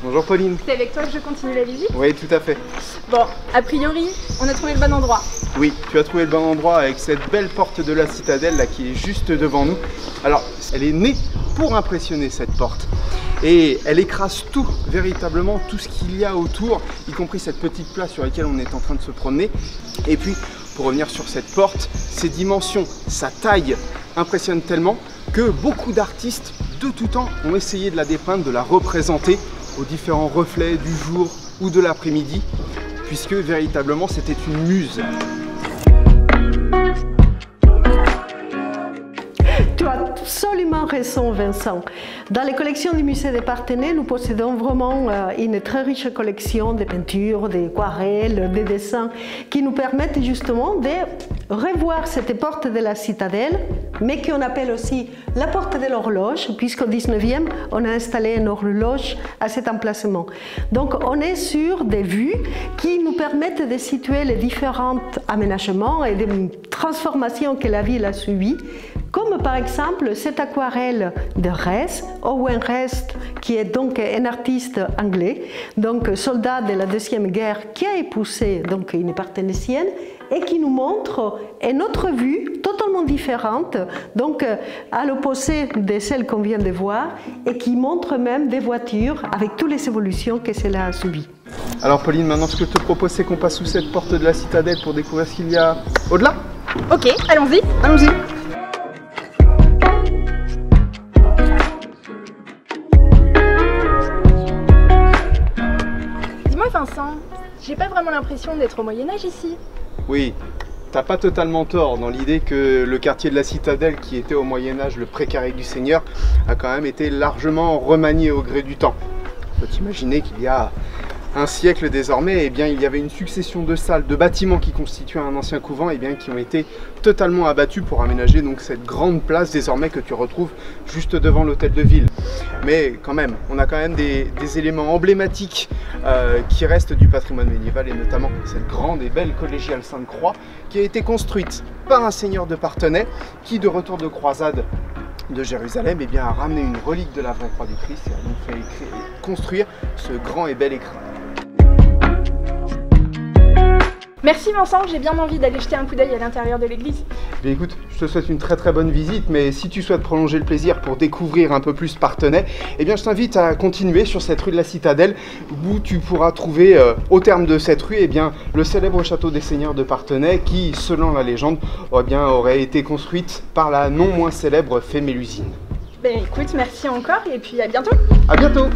Bonjour Pauline. C'est avec toi que je continue la visite? Oui, tout à fait. Bon, a priori, on a trouvé le bon endroit. Oui, tu as trouvé le bon endroit avec cette belle porte de la citadelle là qui est juste devant nous. Alors, elle est née pour impressionner cette porte. Et elle écrase tout, véritablement, tout ce qu'il y a autour, y compris cette petite place sur laquelle on est en train de se promener. Et puis, pour revenir sur cette porte, ses dimensions, sa taille impressionnent tellement que beaucoup d'artistes de tout temps ont essayé de la dépeindre, de la représenter aux différents reflets du jour ou de l'après-midi, puisque véritablement c'était une muse. Tu as absolument raison, Vincent. Dans les collections du musée de Parthenay, nous possédons vraiment une très riche collection de peintures, d'aquarelles, de dessins qui nous permettent justement de revoir cette porte de la citadelle, mais qu'on appelle aussi la porte de l'horloge, puisqu'au 19e, on a installé une horloge à cet emplacement. Donc on est sur des vues qui nous permettent de situer les différents aménagements et des transformations que la ville a subies, comme par exemple cette aquarelle de Rhys, Owen Rhys, qui est donc un artiste anglais, donc soldat de la Deuxième Guerre, qui a épousé donc une parthénésienne et qui nous montre une autre vue totalement différente, donc à l'opposé de celle qu'on vient de voir, et qui montre même des voitures avec toutes les évolutions que cela a subies. Alors Pauline, maintenant ce que je te propose, c'est qu'on passe sous cette porte de la citadelle pour découvrir ce qu'il y a au-delà. Ok, allons-y. Allons-y. Dis-moi Vincent, j'ai pas vraiment l'impression d'être au Moyen-Âge ici. Oui, t'as pas totalement tort dans l'idée que le quartier de la citadelle, qui était au Moyen-Âge le pré-carré du Seigneur, a quand même été largement remanié au gré du temps. Faut imaginer qu'il y a un siècle désormais, eh bien, il y avait une succession de salles, de bâtiments qui constituaient un ancien couvent, eh bien, qui ont été totalement abattus pour aménager donc cette grande place désormais que tu retrouves juste devant l'hôtel de ville. Mais quand même, on a quand même des éléments emblématiques qui restent du patrimoine médiéval, et notamment cette grande et belle collégiale Sainte-Croix qui a été construite par un seigneur de Parthenay qui, de retour de croisade de Jérusalem, eh bien, a ramené une relique de la vraie croix du Christ et a donc fait construire ce grand et bel écrin. Merci Vincent, j'ai bien envie d'aller jeter un coup d'œil à l'intérieur de l'église. Bien écoute, je te souhaite une très bonne visite, mais si tu souhaites prolonger le plaisir pour découvrir un peu plus Parthenay, eh bien je t'invite à continuer sur cette rue de la Citadelle, où tu pourras trouver au terme de cette rue, eh bien, le célèbre château des seigneurs de Parthenay qui, selon la légende, aurait été construite par la non moins célèbre fée Mélusine. Ben écoute, merci encore et puis à bientôt. À bientôt.